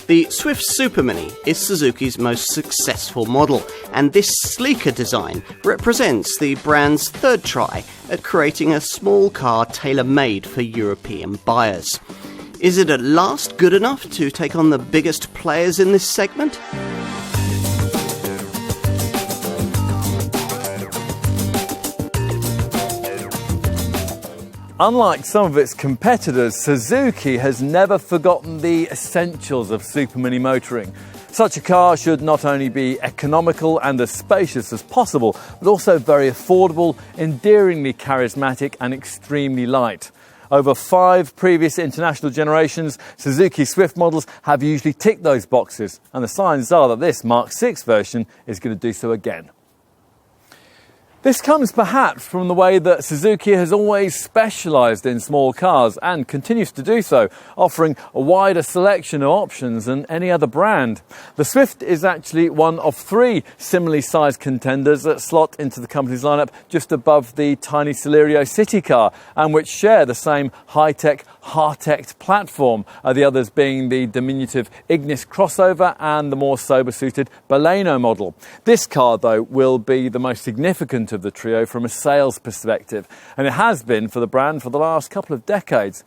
The Swift Super Mini is Suzuki's most successful model, and this sleeker design represents the brand's third try at creating a small car tailor-made for European buyers. Is it at last good enough to take on the biggest players in this segment? Unlike some of its competitors, Suzuki has never forgotten the essentials of Super Mini motoring. Such a car should not only be economical and as spacious as possible, but also very affordable, endearingly charismatic and extremely light. Over 5 previous international generations, Suzuki Swift models have usually ticked those boxes, and the signs are that this Mark VI version is going to do so again. This comes perhaps from the way that Suzuki has always specialised in small cars and continues to do so, offering a wider selection of options than any other brand. The Swift is actually one of 3 similarly sized contenders that slot into the company's lineup just above the tiny Celerio city car, and which share the same high-tech Heart-Ect platform, the others being the diminutive Ignis crossover and the more sober-suited Baleno model. This car, though, will be the most significant of the trio from a sales perspective, and it has been for the brand for the last couple of decades.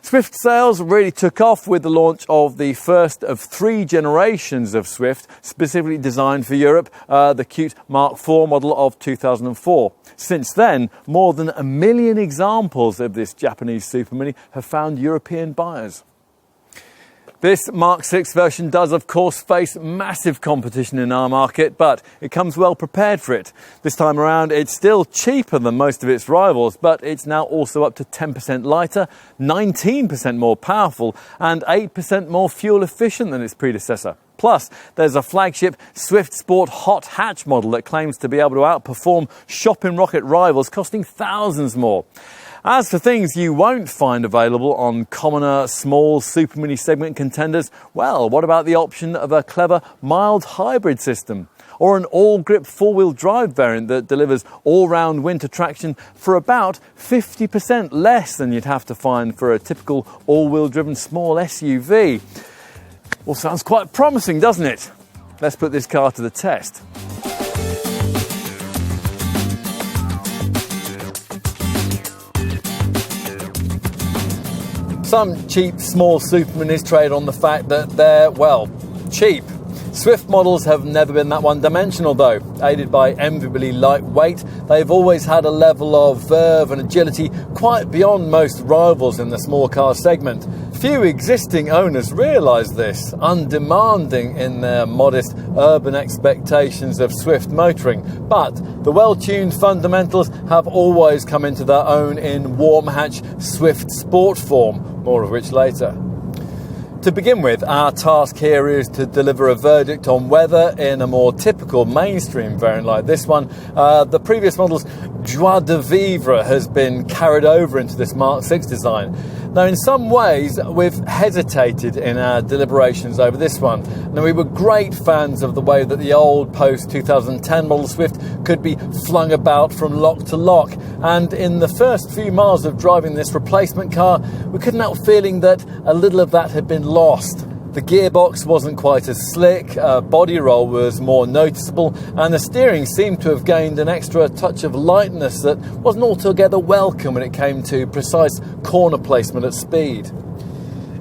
Swift sales really took off with the launch of the first of 3 generations of Swift, specifically designed for Europe, the cute Mark IV model of 2004. Since then, more than 1 million examples of this Japanese Super Mini have found European buyers. This Mark VI version does, of course, face massive competition in our market, but it comes well prepared for it. This time around, it's still cheaper than most of its rivals, but it's now also up to 10% lighter, 19% more powerful, and 8% more fuel efficient than its predecessor. Plus, there's a flagship Swift Sport hot hatch model that claims to be able to outperform shopping rocket rivals, costing thousands more. As for things you won't find available on commoner, small Super Mini segment contenders, well, what about the option of a clever mild hybrid system? Or an all-grip four-wheel drive variant that delivers all-round winter traction for about 50% less than you'd have to find for a typical all-wheel driven small SUV? Well, sounds quite promising, doesn't it? Let's put this car to the test. Some cheap small Super Minis trade on the fact that they're, well, cheap. Swift models have never been that one-dimensional though. Aided by enviably lightweight, they've always had a level of verve and agility quite beyond most rivals in the small car segment. Few existing owners realise this, undemanding in their modest urban expectations of Swift motoring. But the well-tuned fundamentals have always come into their own in warm-hatch Swift Sport form, more of which later. To begin with, our task here is to deliver a verdict on whether, in a more typical mainstream variant like this one, the previous model's joie de vivre has been carried over into this Mark VI design. Now, in some ways, we've hesitated in our deliberations over this one. Now, we were great fans of the way that the old post-2010 model Swift could be flung about from lock to lock, and in the first few miles of driving this replacement car, we couldn't help feeling that a little of that had been lost. The gearbox wasn't quite as slick, body roll was more noticeable, and the steering seemed to have gained an extra touch of lightness that wasn't altogether welcome when it came to precise corner placement at speed.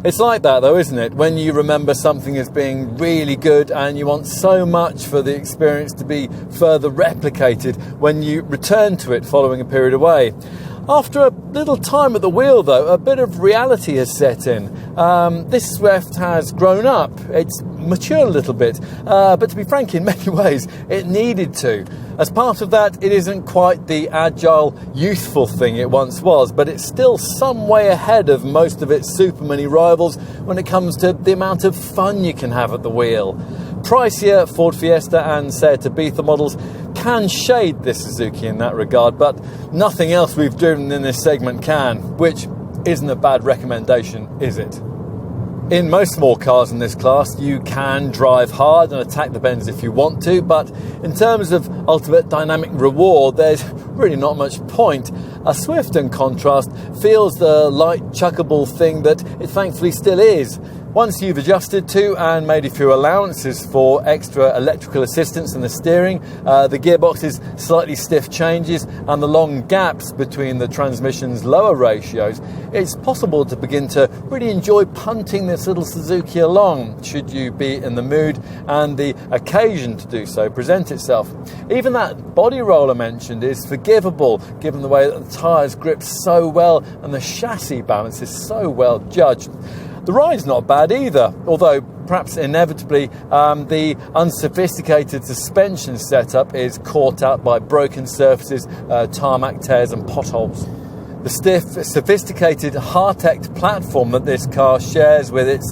It's like that though, isn't it? When you remember something as being really good and you want so much for the experience to be further replicated when you return to it following a period away. After a little time at the wheel, though, a bit of reality has set in. This Swift has grown up. It's matured a little bit. But to be frank, in many ways, it needed to. As part of that, it isn't quite the agile, youthful thing it once was, but it's still some way ahead of most of its Super Mini rivals when it comes to the amount of fun you can have at the wheel. Pricier Ford Fiesta and Seat Ibiza models can shade this Suzuki in that regard, but nothing else we've driven in this segment can, which isn't a bad recommendation, is it? In most small cars in this class, you can drive hard and attack the bends if you want to, but in terms of ultimate dynamic reward, there's really not much point. A Swift, in contrast, feels the light, chuckable thing that it thankfully still is. Once you've adjusted to and made a few allowances for extra electrical assistance in the steering, the gearbox's slightly stiff changes and the long gaps between the transmission's lower ratios, it's possible to begin to really enjoy punting this little Suzuki along, should you be in the mood and the occasion to do so present itself. Even that body roll I mentioned is forgivable, given the way that the tyres grip so well and the chassis balance is so well judged. The ride's not bad either, although perhaps inevitably the unsophisticated suspension setup is caught out by broken surfaces, tarmac tears and potholes. The stiff, sophisticated Hartect platform that this car shares with its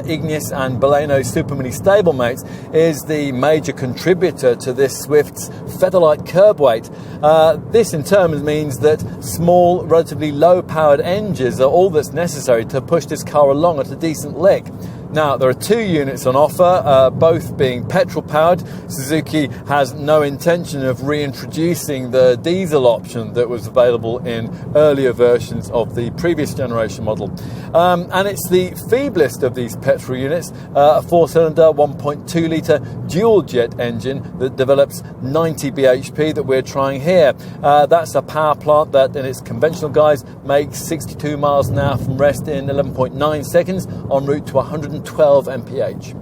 Ignis and Baleno Super Mini stablemates is the major contributor to this Swift's feather-light curb weight. This in turn means that small, relatively low-powered engines are all that's necessary to push this car along at a decent lick. Now, there are two units on offer, both being petrol-powered. Suzuki has no intention of reintroducing the diesel option that was available in earlier versions of the previous generation model. And it's the feeblest of these petrol units, a four-cylinder, 1.2-litre dual-jet engine that develops 90 bhp that we're trying here. That's a power plant that, in its conventional guise, makes 62 miles an hour from rest in 11.9 seconds en route to 112 mph.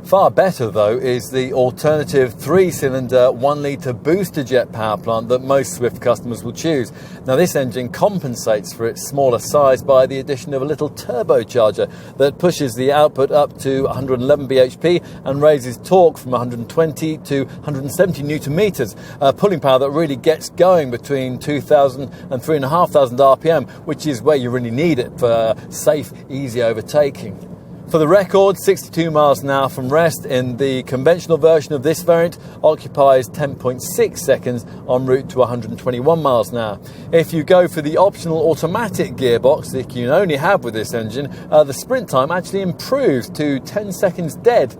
Far better, though, is the alternative 3-cylinder 1-litre booster jet power plant that most Swift customers will choose. Now, this engine compensates for its smaller size by the addition of a little turbocharger that pushes the output up to 111 bhp and raises torque from 120 to 170 newton meters, pulling power that really gets going between 2,000 and 3,500 RPM, which is where you really need it for safe, easy overtaking. For the record, 62 miles an hour from rest in the conventional version of this variant occupies 10.6 seconds en route to 121 miles an hour. If you go for the optional automatic gearbox that you can only have with this engine, the sprint time actually improves to 10 seconds dead.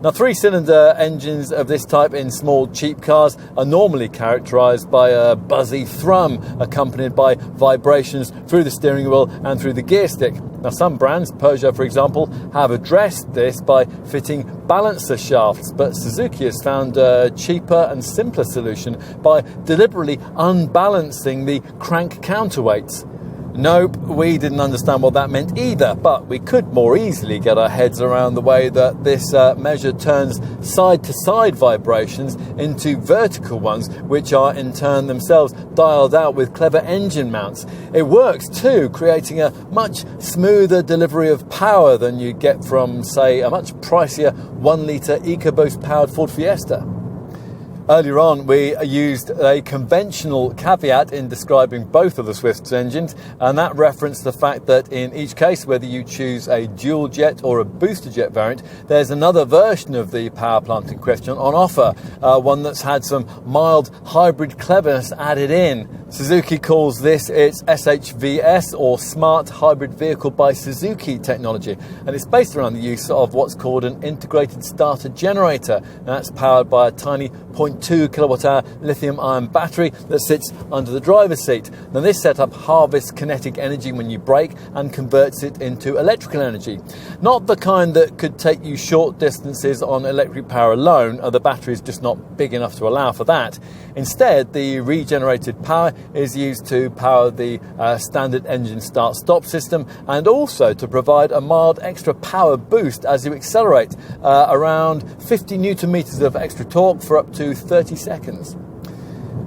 Now, 3-cylinder engines of this type in small, cheap cars are normally characterised by a buzzy thrum accompanied by vibrations through the steering wheel and through the gear stick. Now, some brands, Peugeot for example, have addressed this by fitting balancer shafts, but Suzuki has found a cheaper and simpler solution by deliberately unbalancing the crank counterweights. Nope, we didn't understand what that meant either, but we could more easily get our heads around the way that this measure turns side-to-side vibrations into vertical ones, which are in turn themselves dialed out with clever engine mounts. It works too, creating a much smoother delivery of power than you get from, say, a much pricier 1-litre EcoBoost-powered Ford Fiesta. Earlier on, we used a conventional caveat in describing both of the Swift's engines, and that referenced the fact that in each case, whether you choose a dual jet or a booster jet variant, there's another version of the power plant in question on offer, one that's had some mild hybrid cleverness added in. Suzuki calls this its SHVS, or Smart Hybrid Vehicle by Suzuki technology, and it's based around the use of what's called an integrated starter generator. Now, that's powered by a tiny 0.2 kilowatt-hour lithium-ion battery that sits under the driver's seat. Now, this setup harvests kinetic energy when you brake and converts it into electrical energy. Not the kind that could take you short distances on electric power alone, the battery is just not big enough to allow for that. Instead, the regenerated power is used to power the standard engine start-stop system, and also to provide a mild extra power boost as you accelerate, around 50 newton meters of extra torque for up to 30 seconds.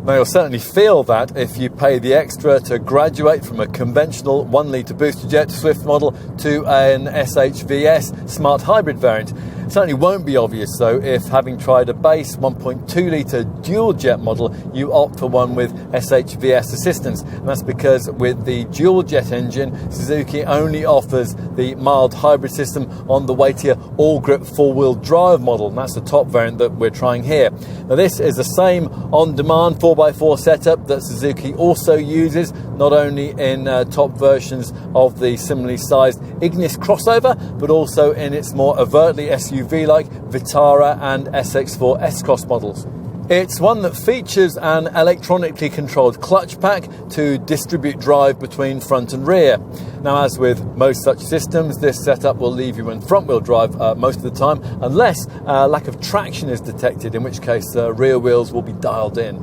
Now, you'll certainly feel that if you pay the extra to graduate from a conventional 1-litre booster jet Swift model to an SHVS Smart Hybrid variant. It certainly won't be obvious, though, if having tried a base 1.2-litre dual jet model, you opt for one with SHVS assistance. And that's because with the dual jet engine, Suzuki only offers the mild hybrid system on the weightier all-grip 4-wheel drive model, and that's the top variant that we're trying here. Now, this is the same on-demand 4x4 setup that Suzuki also uses, not only in top versions of the similarly sized Ignis crossover, but also in its more overtly SUV-like Vitara and SX4 S-Cross models. It's one that features an electronically controlled clutch pack to distribute drive between front and rear. Now, as with most such systems, this setup will leave you in front-wheel drive most of the time, unless lack of traction is detected, in which case rear wheels will be dialed in.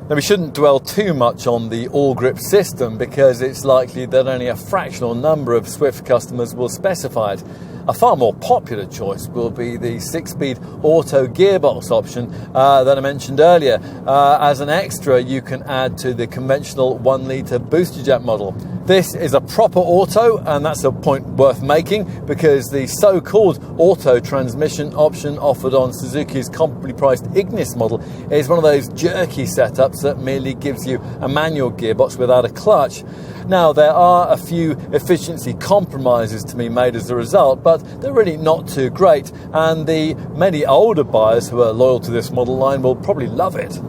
Now, we shouldn't dwell too much on the all-grip system because it's likely that only a fractional number of Swift customers will specify it. A far more popular choice will be the 6-speed auto gearbox option that I mentioned earlier. As an extra, you can add to the conventional 1-litre booster jet model. This is a proper auto, and that's a point worth making because the so-called auto transmission option offered on Suzuki's comparably priced Ignis model is one of those jerky setups that merely gives you a manual gearbox without a clutch. Now, there are a few efficiency compromises to be made as a result, but they're really not too great, and the many older buyers who are loyal to this model line will probably love it.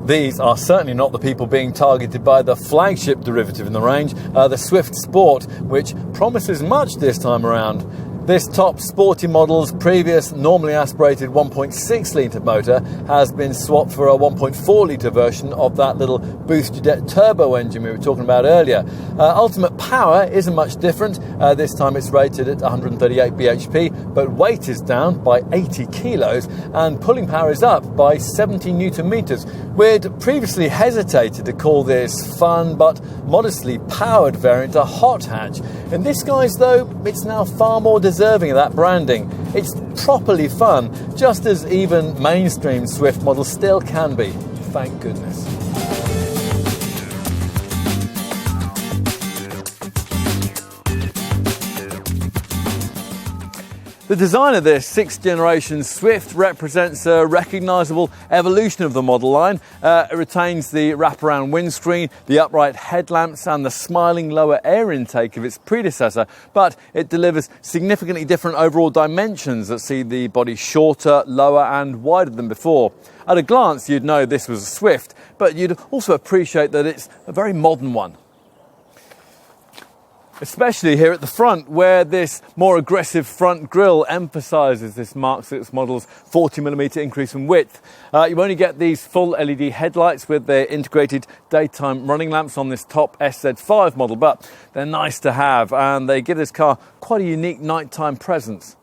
These are certainly not the people being targeted by the flagship derivative in the range, the Swift Sport, which promises much this time around. This top sporty model's previous normally aspirated 1.6-litre motor has been swapped for a 1.4-litre version of that little booster jet turbo engine we were talking about earlier. Ultimate power isn't much different. This time it's rated at 138 bhp, but weight is down by 80 kilos and pulling power is up by 70 newton meters. We'd previously hesitated to call this fun but modestly powered variant a hot hatch. In this guise, though, it's now far more deserving of that branding. It's properly fun, just as even mainstream Swift models still can be. Thank goodness. The design of this 6th generation Swift represents a recognisable evolution of the model line. It retains the wraparound windscreen, the upright headlamps and the smiling lower air intake of its predecessor, but it delivers significantly different overall dimensions that see the body shorter, lower and wider than before. At a glance you'd know this was a Swift, but you'd also appreciate that it's a very modern one. Especially here at the front, where this more aggressive front grille emphasises this Mark 6 model's 40mm increase in width. You only get these full LED headlights with their integrated daytime running lamps on this top SZ5 model, but they're nice to have and they give this car quite a unique nighttime presence.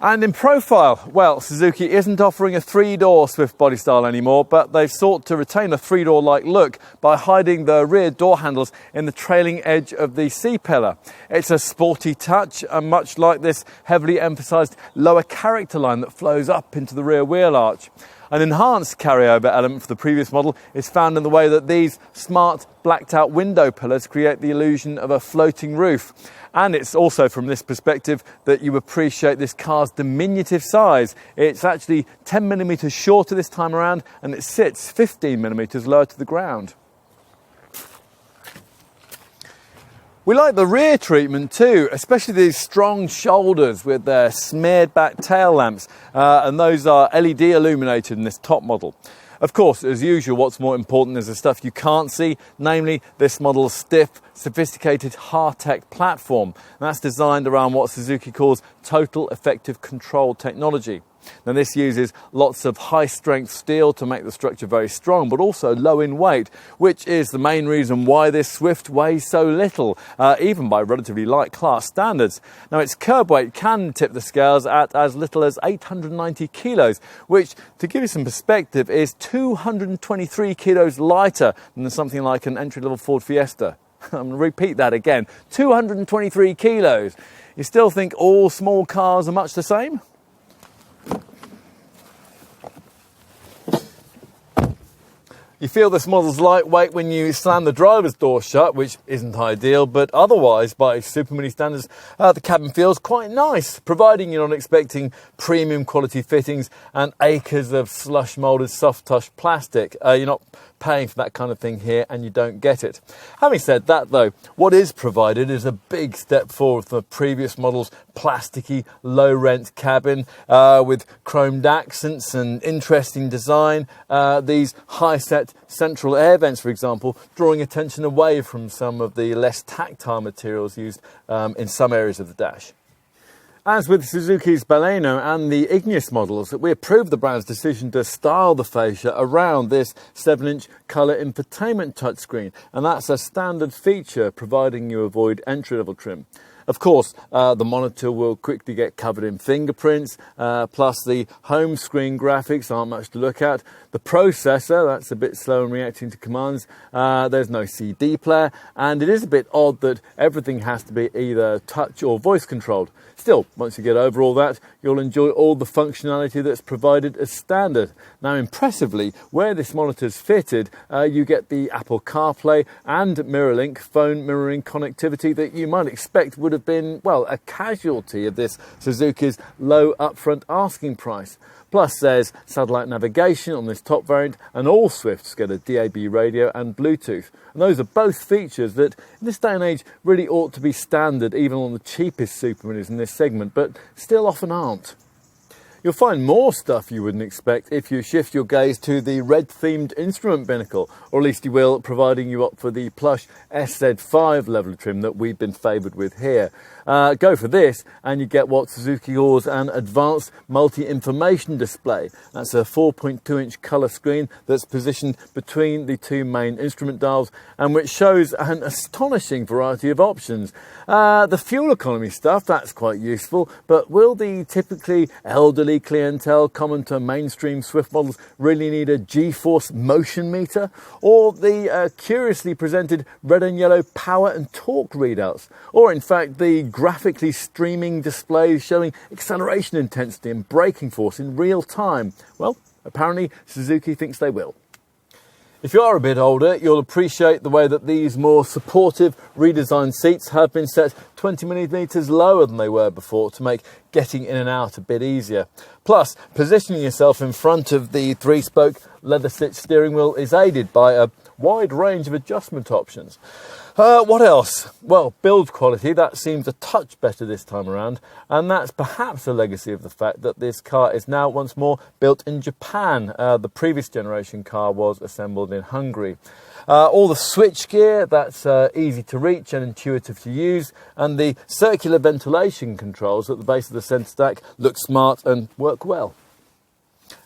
And in profile, well, Suzuki isn't offering a 3-door Swift body style anymore, but they've sought to retain a 3-door-like look by hiding the rear door handles in the trailing edge of the C-pillar. It's a sporty touch, and much like this heavily emphasised lower character line that flows up into the rear wheel arch. An enhanced carryover element for the previous model is found in the way that these smart blacked-out window pillars create the illusion of a floating roof. And it's also from this perspective that you appreciate this car's diminutive size. It's actually 10mm shorter this time around, and it sits 15mm lower to the ground. We like the rear treatment too, especially these strong shoulders with their smeared back tail lamps, and those are LED illuminated in this top model. Of course, as usual, what's more important is the stuff you can't see, namely this model's stiff, sophisticated Hartech platform. And that's designed around what Suzuki calls total effective control technology. Now, this uses lots of high-strength steel to make the structure very strong, but also low in weight, which is the main reason why this Swift weighs so little, even by relatively light class standards. Now, its curb weight can tip the scales at as little as 890 kilos, which, to give you some perspective, is 223 kilos lighter than something like an entry-level Ford Fiesta. I'm going to repeat that again. 223 kilos. You still think all small cars are much the same? You feel this model's lightweight when you slam the driver's door shut, which isn't ideal, but otherwise, by Super Mini standards, the cabin feels quite nice, providing you're not expecting premium quality fittings and acres of slush moulded soft touch plastic. You're not paying for that kind of thing here, and you don't get it. Having said that, though, what is provided is a big step forward from the previous model's plasticky, low-rent cabin with chromed accents and interesting design. These high-set central air vents, for example, drawing attention away from some of the less tactile materials used in some areas of the dash. As with Suzuki's Baleno and the Ignis models, we approve the brand's decision to style the fascia around this 7-inch colour infotainment touchscreen, and that's a standard feature, providing you avoid entry-level trim. Of course, the monitor will quickly get covered in fingerprints, plus the home screen graphics aren't much to look at. The processor, that's a bit slow in reacting to commands. There's no CD player, and it is a bit odd that everything has to be either touch or voice controlled. Still, once you get over all that, you'll enjoy all the functionality that's provided as standard. Now, impressively, where this monitor is fitted, you get the Apple CarPlay and MirrorLink phone mirroring connectivity that you might expect would have been, well, a casualty of this Suzuki's low upfront asking price. Plus, there's satellite navigation on this top variant, and all Swifts get a DAB radio and Bluetooth. And those are both features that, in this day and age, really ought to be standard even on the cheapest Super Minis in this segment, but still often aren't. You'll find more stuff you wouldn't expect if you shift your gaze to the red-themed instrument binnacle, or at least you will, providing you opt for the plush SZ5 level of trim that we've been favoured with here. Go for this and you get what Suzuki calls an advanced multi-information display. That's a 4.2-inch colour screen that's positioned between the two main instrument dials and which shows an astonishing variety of options. The fuel economy stuff, that's quite useful, but will the typically elderly clientele common to mainstream Swift models really need a G-force motion meter? Or the curiously presented red and yellow power and torque readouts? Or in fact the graphically streaming displays showing acceleration intensity and braking force in real time? Well, apparently Suzuki thinks they will. If you are a bit older, you'll appreciate the way that these more supportive redesigned seats have been set 20 millimetres lower than they were before to make getting in and out a bit easier. Plus, positioning yourself in front of the 3-spoke leather-stitched steering wheel is aided by a wide range of adjustment options. What else? Well, build quality, that seems a touch better this time around, and that's perhaps a legacy of the fact that this car is now once more built in Japan. The previous generation car was assembled in Hungary. All the switchgear, that's easy to reach and intuitive to use, and the circular ventilation controls at the base of the centre stack look smart and work well.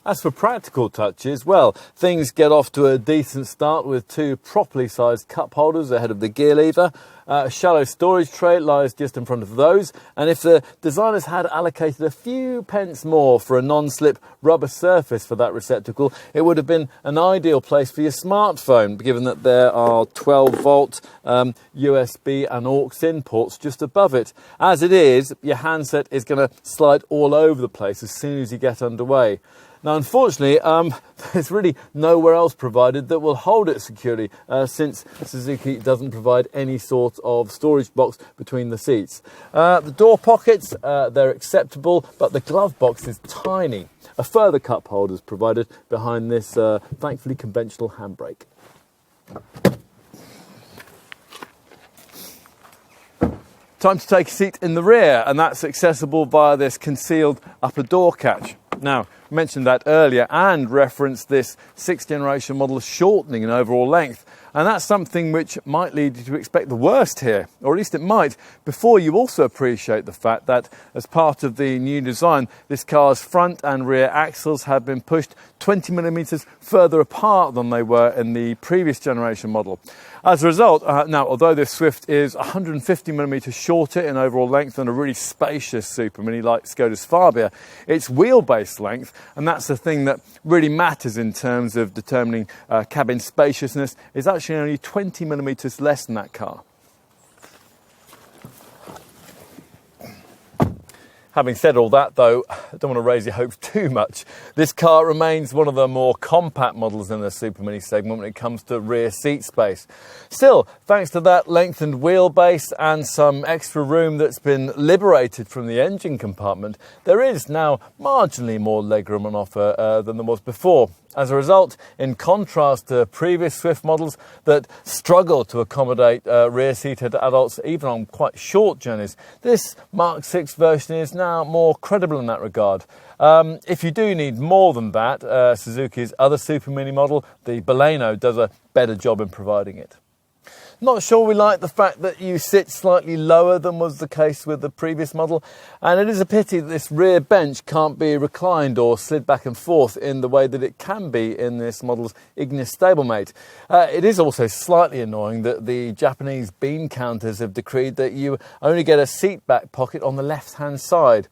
As for practical touches, well, things get off to a decent start with 2 properly sized cup holders ahead of the gear lever. A shallow storage tray lies just in front of those, and if the designers had allocated a few pence more for a non-slip rubber surface for that receptacle, it would have been an ideal place for your smartphone, given that there are 12-volt USB and aux in ports just above it. As it is, your handset is going to slide all over the place as soon as you get underway. Now, unfortunately, there's really nowhere else provided that will hold it securely, since Suzuki doesn't provide any sort of storage box between the seats. The door pockets, they're acceptable, but the glove box is tiny. A further cup holder is provided behind this thankfully conventional handbrake. Time to take a seat in the rear, and that's accessible via this concealed upper door catch. Now, I mentioned that earlier and referenced this 6th generation model shortening in overall length, and that's something which might lead you to expect the worst here, or at least it might, before you also appreciate the fact that as part of the new design, this car's front and rear axles have been pushed 20 millimetres further apart than they were in the previous generation model. As a result, now, although this Swift is 150 millimetres shorter in overall length than a really spacious Super Mini like Skoda's Fabia, its wheelbase length, and that's the thing that really matters in terms of determining cabin spaciousness, is actually only 20 millimetres less than that car. Having said all that, though, I don't want to raise your hopes too much. This car remains one of the more compact models in the Super Mini segment when it comes to rear seat space. Still, thanks to that lengthened wheelbase and some extra room that's been liberated from the engine compartment, there is now marginally more legroom on offer than there was before. As a result, in contrast to previous Swift models that struggle to accommodate rear-seated adults even on quite short journeys, this Mark VI version is now more credible in that regard. If you do need more than that, Suzuki's other Super Mini model, the Baleno, does a better job in providing it. Not sure we like the fact that you sit slightly lower than was the case with the previous model, and it is a pity that this rear bench can't be reclined or slid back and forth in the way that it can be in this model's Ignis stablemate. It is also slightly annoying that the Japanese bean counters have decreed that you only get a seat back pocket on the left-hand side.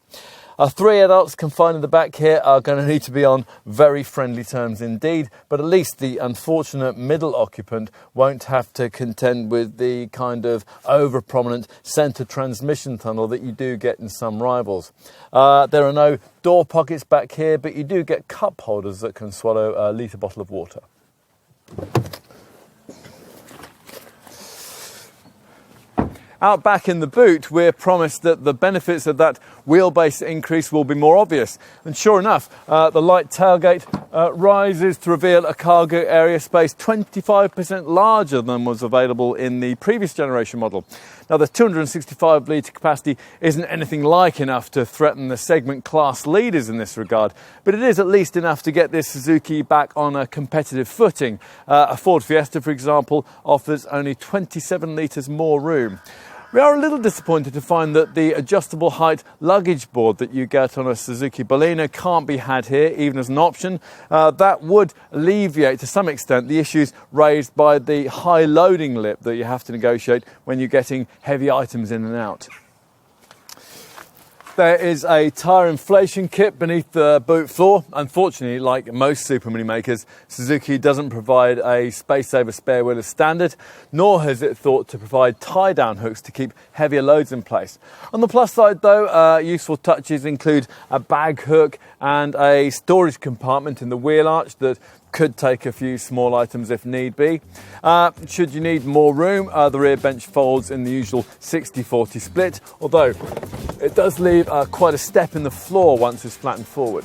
Our 3 adults confined in the back here are going to need to be on very friendly terms indeed, but at least the unfortunate middle occupant won't have to contend with the kind of over-prominent centre transmission tunnel that you do get in some rivals. There are no door pockets back here, but you do get cup holders that can swallow a litre bottle of water. Out back in the boot, we're promised that the benefits of that wheelbase increase will be more obvious. And sure enough, the light tailgate rises to reveal a cargo area space 25% larger than was available in the previous generation model. Now, the 265 litre capacity isn't anything like enough to threaten the segment class leaders in this regard, but it is at least enough to get this Suzuki back on a competitive footing. A Ford Fiesta, for example, offers only 27 litres more room. We are a little disappointed to find that the adjustable height luggage board that you get on a Suzuki Baleno can't be had here, even as an option. That would alleviate to some extent the issues raised by the high loading lip that you have to negotiate when you're getting heavy items in and out. There is a tyre inflation kit beneath the boot floor. Unfortunately, like most Super Mini makers, Suzuki doesn't provide a space-saver spare wheel as standard, nor has it thought to provide tie-down hooks to keep heavier loads in place. On the plus side, though, useful touches include a bag hook and a storage compartment in the wheel arch that could take a few small items if need be. Should you need more room, the rear bench folds in the usual 60-40 split, although it does leave quite a step in the floor once it's flattened forward.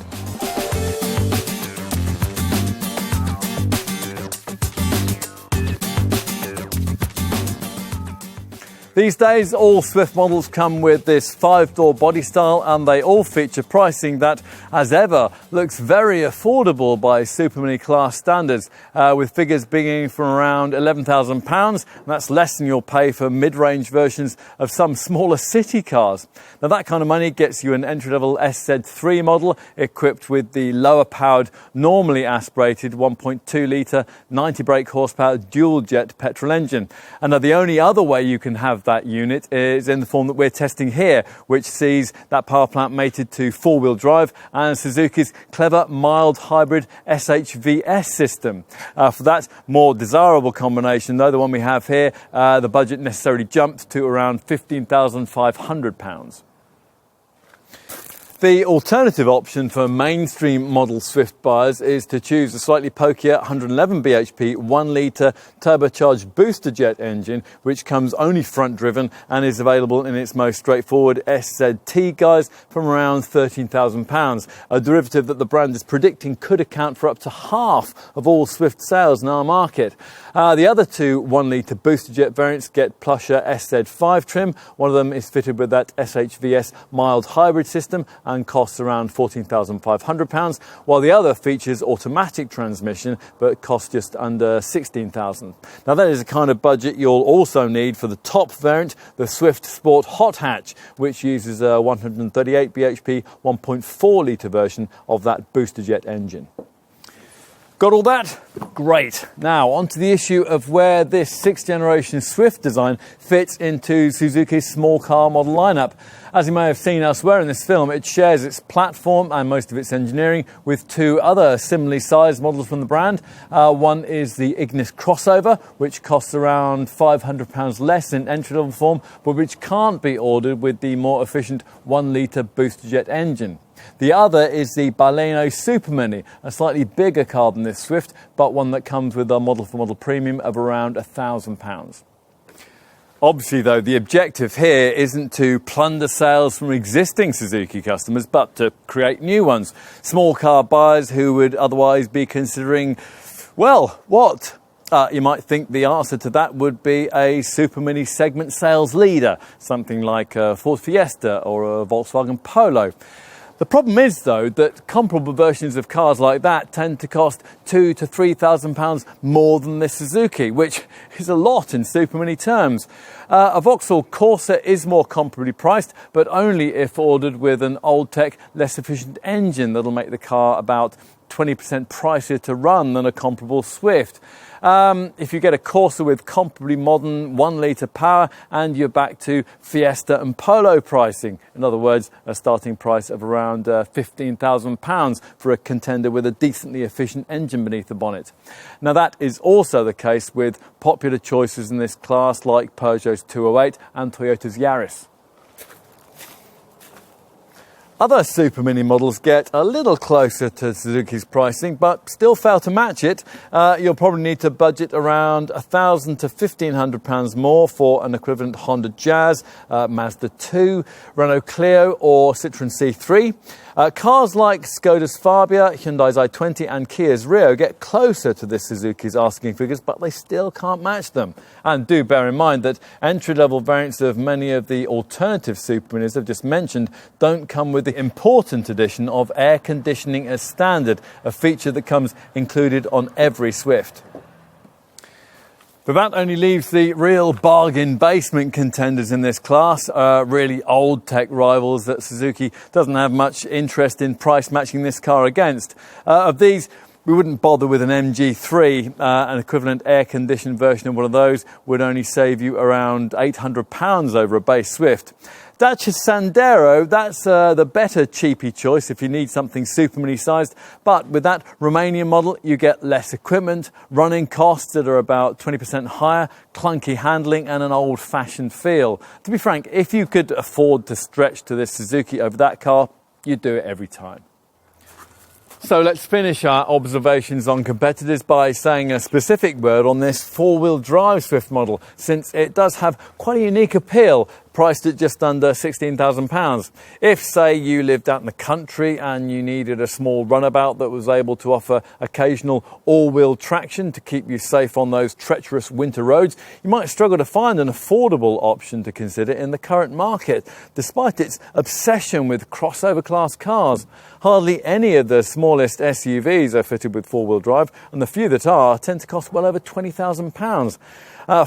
These days, all Swift models come with this 5-door body style, and they all feature pricing that, as ever, looks very affordable by Super Mini class standards, with figures beginning from around £11,000, and that's less than you'll pay for mid-range versions of some smaller city cars. Now, that kind of money gets you an entry-level SZ3 model equipped with the lower-powered, normally aspirated 1.2 litre, 90 brake horsepower dual-jet petrol engine. And now, the only other way you can have that unit is in the form that we're testing here, which sees that power plant mated to four-wheel drive and Suzuki's clever mild hybrid SHVS system. For that more desirable combination, though, the one we have here, the budget necessarily jumped to around £15,500. The alternative option for mainstream model Swift buyers is to choose a slightly pokier 111 bhp 1 litre turbocharged booster jet engine, which comes only front driven and is available in its most straightforward SZT guise from around £13,000, a derivative that the brand is predicting could account for up to half of all Swift sales in our market. The other two 1 litre booster jet variants get plusher SZ5 trim. One of them is fitted with that SHVS mild hybrid system and costs around £14,500, while the other features automatic transmission but costs just under £16,000. Now, that is the kind of budget you'll also need for the top variant, the Swift Sport Hot Hatch, which uses a 138 bhp 1.4 litre version of that booster jet engine. Got all that? Great. Now, on to the issue of where this 6th generation Swift design fits into Suzuki's small car model lineup. As you may have seen elsewhere in this film, it shares its platform and most of its engineering with two other similarly sized models from the brand. One is the Ignis crossover, which costs around £500 less in entry-level form, but which can't be ordered with the more efficient 1 litre booster jet engine. The other is the Baleno Super Mini, a slightly bigger car than this Swift, but one that comes with a model-for-model premium of around £1,000. Obviously, though, the objective here isn't to plunder sales from existing Suzuki customers, but to create new ones. Small car buyers who would otherwise be considering, well, what? You might think the answer to that would be a Super Mini segment sales leader, something like a Ford Fiesta or a Volkswagen Polo. The problem is, though, that comparable versions of cars like that tend to cost £2,000 to £3,000 more than this Suzuki, which is a lot in Super Mini terms. A Vauxhall Corsa is more comparably priced, but only if ordered with an old-tech, less efficient engine that'll make the car about 20% pricier to run than a comparable Swift. If you get a Corsa with comparably modern 1-litre power, and you're back to Fiesta and Polo pricing. In other words, a starting price of around £15,000 for a contender with a decently efficient engine beneath the bonnet. Now, that is also the case with popular choices in this class like Peugeot's 208 and Toyota's Yaris. Other Super Mini models get a little closer to Suzuki's pricing, but still fail to match it. You'll probably need to budget around £1,000 to £1,500 more for an equivalent Honda Jazz, Mazda 2, Renault Clio or Citroën C3. Cars like Skoda's Fabia, Hyundai's i20 and Kia's Rio get closer to this Suzuki's asking figures, but they still can't match them. And do bear in mind that entry-level variants of many of the alternative Super Minis I've just mentioned don't come with the important addition of air conditioning as standard, a feature that comes included on every Swift. But that only leaves the real bargain basement contenders in this class, really old tech rivals that Suzuki doesn't have much interest in price matching this car against. Of these, we wouldn't bother with an MG3. An equivalent air-conditioned version of one of those would only save you around £800 over a base Swift. Dacia Sandero, that's the better cheapy choice if you need something Super Mini sized, but with that Romanian model you get less equipment, running costs that are about 20% higher, clunky handling and an old-fashioned feel. To be frank, if you could afford to stretch to this Suzuki over that car, you'd do it every time. So let's finish our observations on competitors by saying a specific word on this four-wheel drive Swift model, since it does have quite a unique appeal, priced at just under £16,000. If, say, you lived out in the country and you needed a small runabout that was able to offer occasional all-wheel traction to keep you safe on those treacherous winter roads, you might struggle to find an affordable option to consider in the current market, despite its obsession with crossover class cars. Hardly any of the smallest SUVs are fitted with four-wheel drive, and the few that are tend to cost well over £20,000.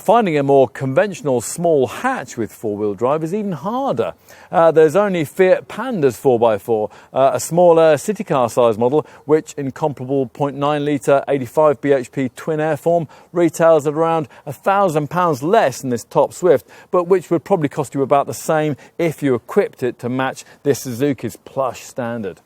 Finding a more conventional small hatch with four-wheel drive is even harder. There's only Fiat Panda's 4x4, a smaller city car size model, which in comparable 0.9-litre 85 bhp twin air form retails at around £1,000 less than this top Swift, but which would probably cost you about the same if you equipped it to match this Suzuki's plush standard.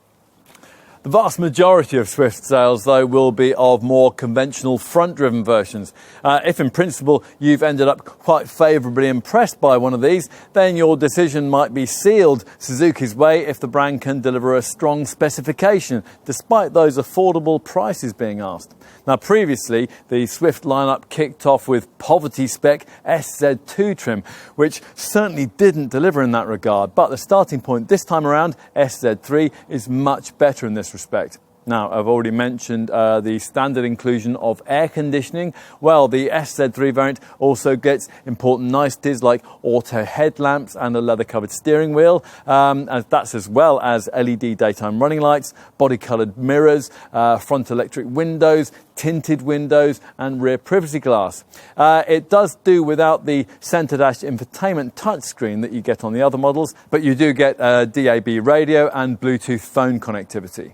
The vast majority of Swift sales, though, will be of more conventional front-driven versions. If in principle you've ended up quite favourably impressed by one of these, then your decision might be sealed Suzuki's way if the brand can deliver a strong specification, despite those affordable prices being asked. Now, previously, the Swift lineup kicked off with poverty spec SZ2 trim, which certainly didn't deliver in that regard, but the starting point this time around, SZ3, is much better in this respect. Now, I've already mentioned the standard inclusion of air conditioning. Well, the SZ3 variant also gets important niceties like auto headlamps and a leather-covered steering wheel. And that's as well as LED daytime running lights, body-coloured mirrors, front electric windows, tinted windows and rear privacy glass. It does do without the centre dash infotainment touchscreen that you get on the other models, but you do get DAB radio and Bluetooth phone connectivity.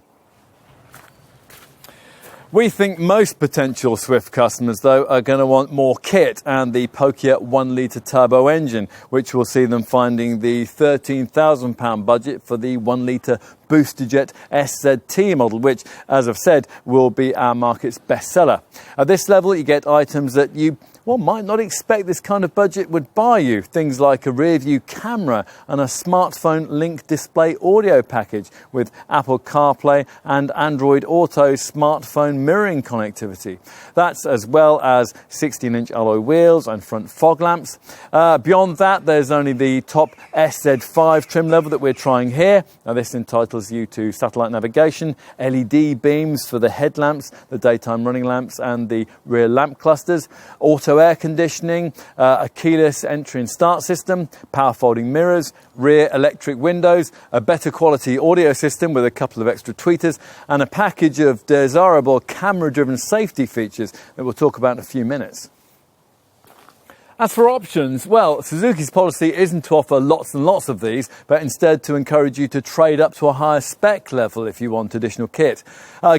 We think most potential Swift customers, though, are going to want more kit and the pokier 1-litre turbo engine, which will see them finding the £13,000 budget for the 1-litre Boosterjet SZT model, which, as I've said, will be our market's bestseller. At this level, you get items that you might not expect this kind of budget would buy you. Things like a rear-view camera and a smartphone link display audio package with Apple CarPlay and Android Auto smartphone mirroring connectivity. That's as well as 16-inch alloy wheels and front fog lamps. Beyond that, there's only the top SZ5 trim level that we're trying here. Now, this entitles entitles you to satellite navigation, LED beams for the headlamps, the daytime running lamps and the rear lamp clusters, auto air conditioning, a keyless entry and start system, power folding mirrors, rear electric windows, a better quality audio system with a couple of extra tweeters, and a package of desirable camera-driven safety features that we'll talk about in a few minutes. As for options, well, Suzuki's policy isn't to offer lots and lots of these, but instead to encourage you to trade up to a higher spec level if you want additional kit.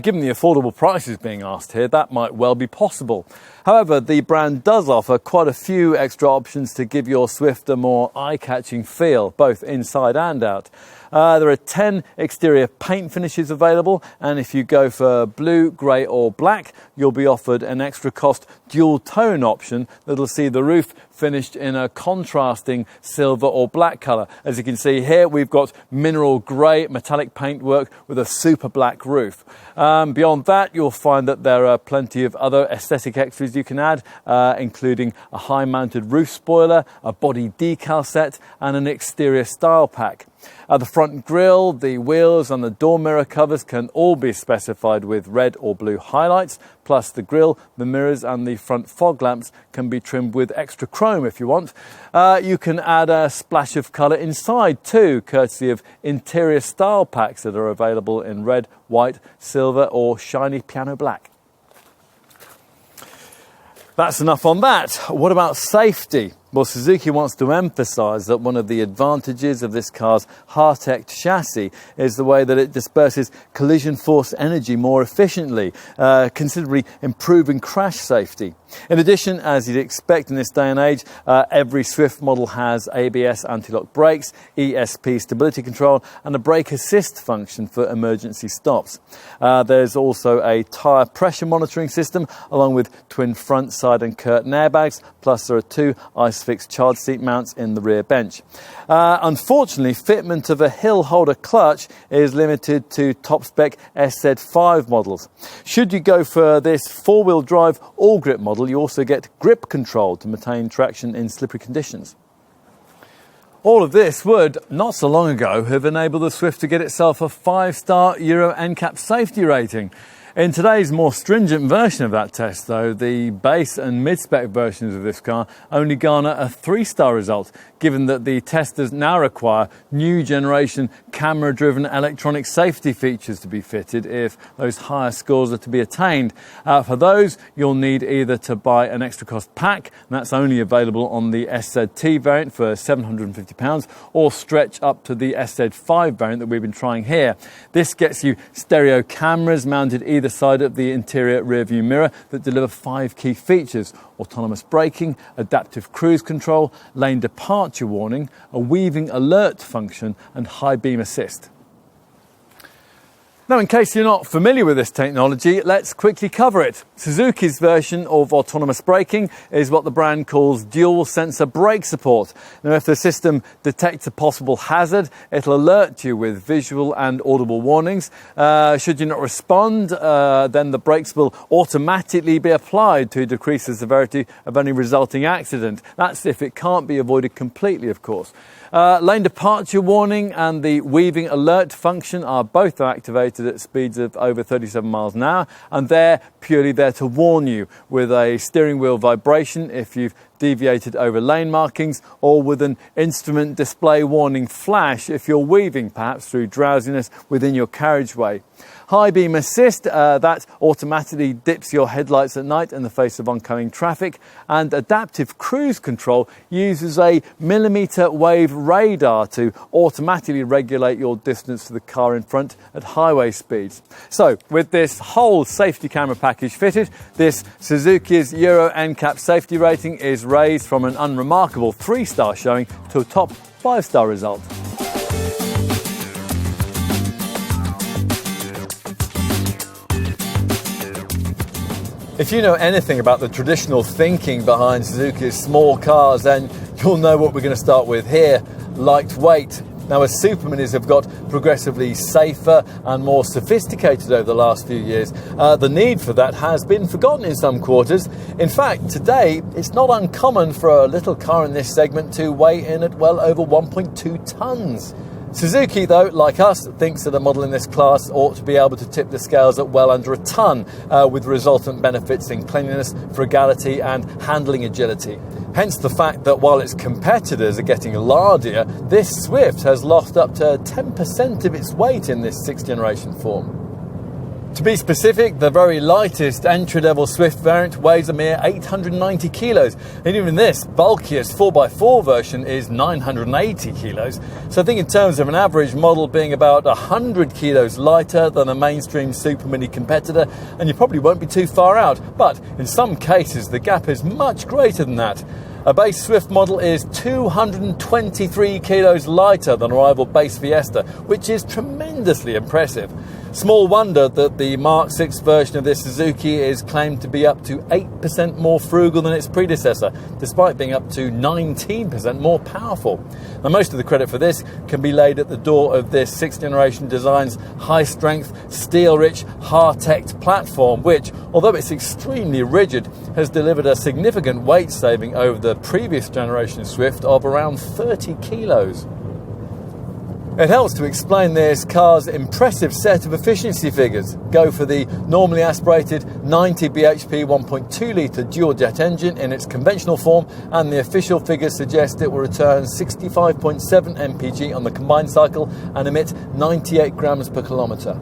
Given the affordable prices being asked here, that might well be possible. However, the brand does offer quite a few extra options to give your Swift a more eye-catching feel, both inside and out. There are 10 exterior paint finishes available, and if you go for blue, grey or black, you'll be offered an extra cost dual tone option that'll see the roof finished in a contrasting silver or black colour. As you can see here, we've got mineral grey metallic paintwork with a super black roof. Beyond that, you'll find that there are plenty of other aesthetic extras you can add, including a high-mounted roof spoiler, a body decal set and an exterior style pack. The front grille, the wheels and the door mirror covers can all be specified with red or blue highlights, plus the grille, the mirrors and the front fog lamps can be trimmed with extra chrome if you want. You can add a splash of colour inside too, courtesy of interior style packs that are available in red, white, silver or shiny piano black. That's enough on that. What about safety? Well, Suzuki wants to emphasise that one of the advantages of this car's Heartect chassis is the way that it disperses collision force energy more efficiently, considerably improving crash safety. In addition, as you'd expect in this day and age, every Swift model has ABS anti-lock brakes, ESP stability control and a brake assist function for emergency stops. There's also a tyre pressure monitoring system along with twin front, side and curtain airbags, plus there are 2 ISOFIX child seat mounts in the rear bench. Unfortunately, fitment of a hill holder clutch is limited to top-spec SZ5 models. Should you go for this 4-wheel drive all-grip model, you also get grip control to maintain traction in slippery conditions. All of this would, not so long ago, have enabled the Swift to get itself a 5-star Euro NCAP safety rating. In today's more stringent version of that test, though, the base and mid-spec versions of this car only garner a 3-star result, given that the testers now require new generation camera-driven electronic safety features to be fitted if those higher scores are to be attained. For those, you'll need either to buy an extra cost pack, and that's only available on the SZT variant for £750, or stretch up to the SZ5 variant that we've been trying here. This gets you stereo cameras mounted either side of the interior rear view mirror that deliver 5 key features: autonomous braking, adaptive cruise control, lane departure warning, a weaving alert function and high beam assist. Now, in case you're not familiar with this technology, let's quickly cover it. Suzuki's version of autonomous braking is what the brand calls dual sensor brake support. Now, if the system detects a possible hazard, it'll alert you with visual and audible warnings. Should you not respond, then the brakes will automatically be applied to decrease the severity of any resulting accident. That's if it can't be avoided completely, of course. Lane departure warning and the weaving alert function are both activated at speeds of over 37 miles an hour, and they're purely there to warn you with a steering wheel vibration if you've deviated over lane markings, or with an instrument display warning flash if you're weaving, perhaps through drowsiness within your carriageway. High beam assist, that automatically dips your headlights at night in the face of oncoming traffic, and adaptive cruise control uses a millimetre wave radar to automatically regulate your distance to the car in front at highway speeds. So, with this whole safety camera package fitted, this Suzuki's Euro NCAP safety rating is raised from an unremarkable 3-star showing to a top 5-star result. If you know anything about the traditional thinking behind Suzuki's small cars, then you'll know what we're going to start with here: lightweight. Now, as super minis have got progressively safer and more sophisticated over the last few years, the need for that has been forgotten in some quarters. In fact, today, it's not uncommon for a little car in this segment to weigh in at well over 1.2 tonnes. Suzuki, though, like us, thinks that a model in this class ought to be able to tip the scales at well under a tonne, with resultant benefits in cleanliness, frugality and handling agility. Hence the fact that while its competitors are getting larger, this Swift has lost up to 10% of its weight in this 6th generation form. To be specific, the very lightest entry-level Swift variant weighs a mere 890 kilos, and even this bulkiest 4x4 version is 980 kilos. So I think in terms of an average model being about 100 kilos lighter than a mainstream Super Mini competitor, and you probably won't be too far out, but in some cases the gap is much greater than that. A base Swift model is 223 kilos lighter than a rival base Fiesta, which is tremendously impressive. Small wonder that the Mark 6 version of this Suzuki is claimed to be up to 8% more frugal than its predecessor, despite being up to 19% more powerful. Now, most of the credit for this can be laid at the door of this 6th generation design's high-strength, steel-rich, Hartect platform, which, although it's extremely rigid, has delivered a significant weight saving over the previous generation Swift of around 30 kilos. It helps to explain this car's impressive set of efficiency figures. Go for the normally aspirated 90 bhp 1.2 litre dual jet engine in its conventional form, and the official figures suggest it will return 65.7 mpg on the combined cycle and emit 98 grams per kilometre.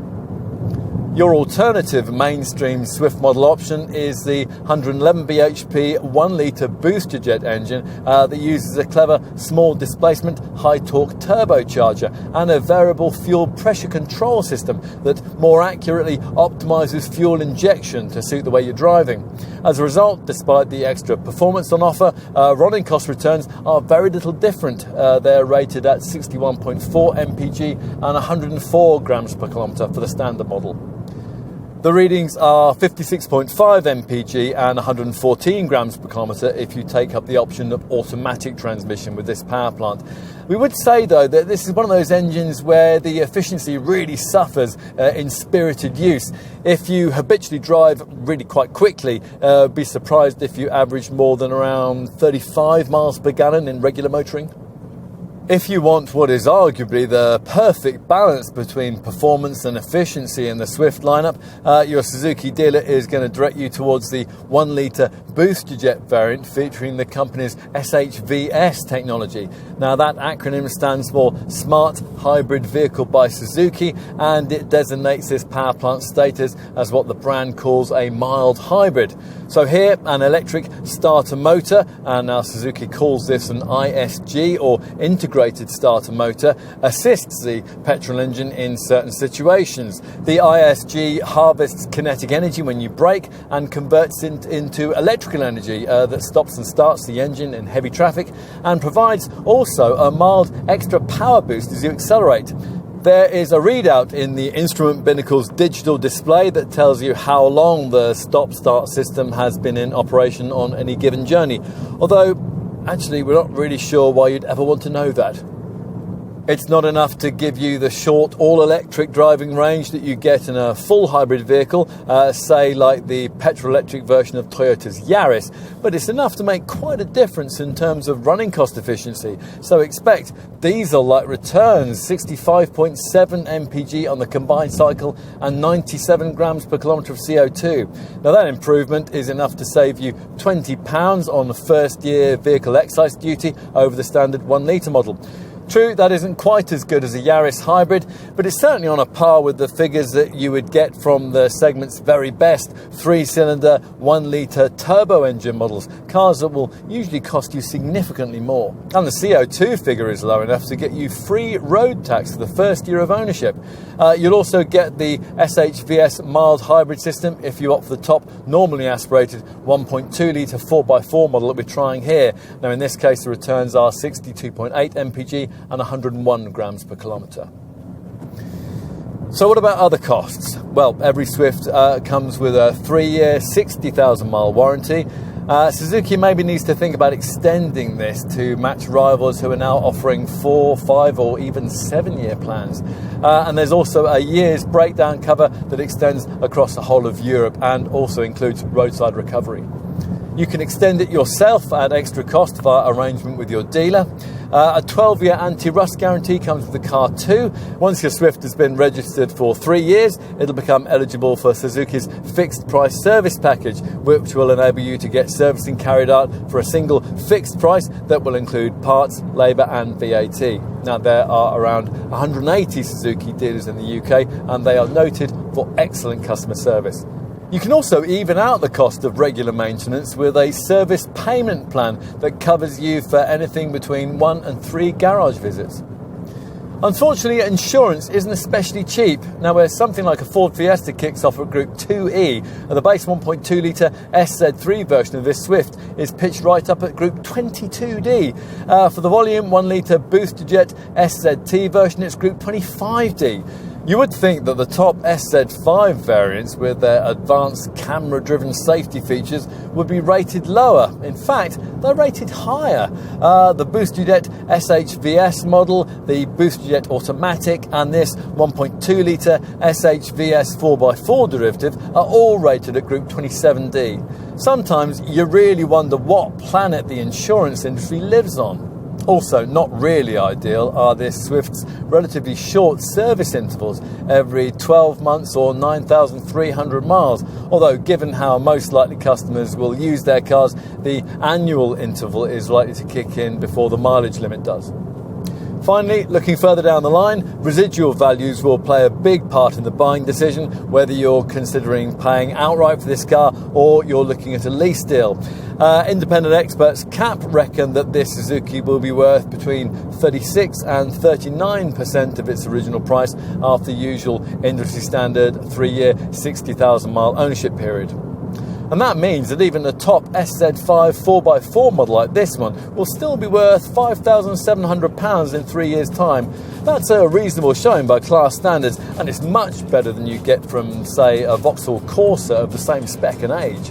Your alternative mainstream Swift model option is the 111 bhp 1 litre booster jet engine that uses a clever small displacement high torque turbocharger and a variable fuel pressure control system that more accurately optimises fuel injection to suit the way you're driving. As a result, despite the extra performance on offer, running cost returns are very little different. They're rated at 61.4 mpg and 104 grams per kilometre for the standard model. The readings are 56.5 mpg and 114 grams per kilometre if you take up the option of automatic transmission with this power plant. We would say, though, that this is one of those engines where the efficiency really suffers in spirited use. If you habitually drive really quite quickly, be surprised if you average more than around 35 miles per gallon in regular motoring. If you want what is arguably the perfect balance between performance and efficiency in the Swift lineup, your Suzuki dealer is going to direct you towards the 1 litre booster jet variant featuring the company's SHVS technology. Now, that acronym stands for Smart Hybrid Vehicle by Suzuki, and it designates this power plant status as what the brand calls a mild hybrid. So here, an electric starter motor, and now Suzuki calls this an ISG, or integrated starter motor, assists the petrol engine in certain situations. The ISG harvests kinetic energy when you brake and converts it into electrical energy that stops and starts the engine in heavy traffic, and provides also a mild extra power boost as you accelerate. There is a readout in the instrument binnacle's digital display that tells you how long the stop-start system has been in operation on any given journey, although actually we're not really sure why you'd ever want to know that. It's not enough to give you the short all-electric driving range that you get in a full hybrid vehicle, say like the petrol-electric version of Toyota's Yaris, but it's enough to make quite a difference in terms of running cost efficiency. So expect diesel-like returns, 65.7 mpg on the combined cycle and 97 grams per kilometre of CO2. Now, that improvement is enough to save you £20 on the first-year vehicle excise duty over the standard 1 litre model. True, that isn't quite as good as a Yaris hybrid, but it's certainly on a par with the figures that you would get from the segment's very best 3-cylinder, 1 litre turbo engine models, cars that will usually cost you significantly more. And the CO2 figure is low enough to get you free road tax for the first year of ownership. You'll also get the SHVS mild hybrid system if you opt for the top, normally aspirated 1.2 litre 4x4 model that we're trying here. Now, in this case, the returns are 62.8 mpg and 101 grams per kilometre. So what about other costs? Well, every Swift comes with a 3-year, 60,000 mile warranty. Suzuki maybe needs to think about extending this to match rivals who are now offering 4, 5 or even 7-year plans. And there's also a year's breakdown cover that extends across the whole of Europe and also includes roadside recovery. You can extend it yourself at extra cost via arrangement with your dealer. A 12-year anti-rust guarantee comes with the car too. Once your Swift has been registered for 3 years, it'll become eligible for Suzuki's fixed price service package, which will enable you to get servicing carried out for a single fixed price that will include parts, labour and VAT. Now, there are around 180 Suzuki dealers in the UK, and they are noted for excellent customer service. You can also even out the cost of regular maintenance with a service payment plan that covers you for anything between 1 and 3 garage visits. Unfortunately, insurance isn't especially cheap. Now, where something like a Ford Fiesta kicks off at Group 2E, and the base 1.2 litre SZ3 version of this Swift is pitched right up at Group 22D. For the volume 1 litre booster-jet SZT version, it's Group 25D. You would think that the top SZ5 variants with their advanced camera-driven safety features would be rated lower. In fact, they're rated higher. The Boosterjet SHVS model, the Boosterjet Automatic and this 1.2 litre SHVS 4x4 derivative are all rated at Group 27D. Sometimes you really wonder what planet the insurance industry lives on. Also, not really ideal are this Swift's relatively short service intervals, every 12 months or 9,300 miles, although given how most likely customers will use their cars, the annual interval is likely to kick in before the mileage limit does. Finally, looking further down the line, residual values will play a big part in the buying decision, whether you're considering paying outright for this car or you're looking at a lease deal. Independent experts CAP reckon that this Suzuki will be worth between 36 and 39% of its original price after the usual industry standard 3-year, 60,000 mile ownership period. And that means that even a top SZ5 4x4 model like this one will still be worth £5,700 in 3 years' time. That's a reasonable showing by class standards, and it's much better than you get from, say, a Vauxhall Corsa of the same spec and age.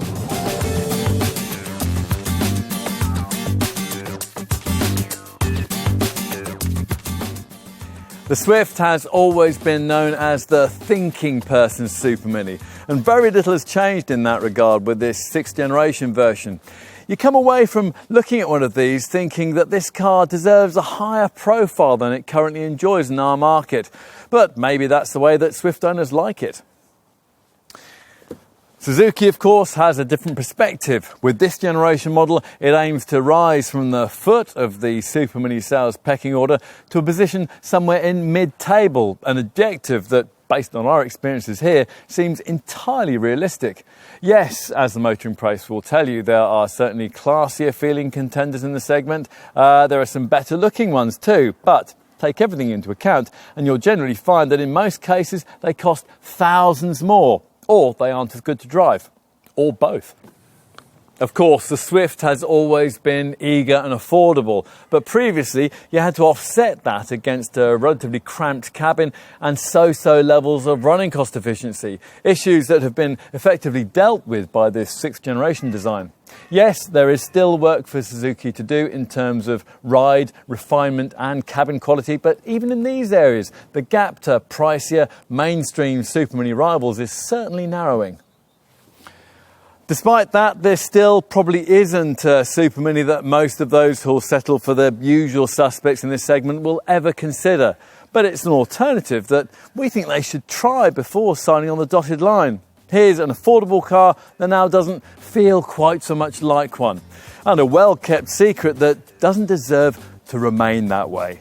The Swift has always been known as the thinking person's Super Mini, and very little has changed in that regard with this 6th generation version. You come away from looking at one of these thinking that this car deserves a higher profile than it currently enjoys in our market, but maybe that's the way that Swift owners like it. Suzuki, of course, has a different perspective. With this generation model, it aims to rise from the foot of the Super Mini sales pecking order to a position somewhere in mid-table, an objective that, based on our experiences here, seems entirely realistic. Yes, as the Motoring Press will tell you, there are certainly classier feeling contenders in the segment. There are some better looking ones too, but take everything into account and you'll generally find that in most cases they cost thousands more, or they aren't as good to drive, or both. Of course, the Swift has always been eager and affordable, but previously you had to offset that against a relatively cramped cabin and so-so levels of running cost efficiency, issues that have been effectively dealt with by this 6th generation design. Yes, there is still work for Suzuki to do in terms of ride, refinement and cabin quality, but even in these areas, the gap to pricier mainstream Super Mini rivals is certainly narrowing. Despite that, there still probably isn't a Super Mini that most of those who'll settle for the usual suspects in this segment will ever consider. But it's an alternative that we think they should try before signing on the dotted line. Here's an affordable car that now doesn't feel quite so much like one, and a well-kept secret that doesn't deserve to remain that way.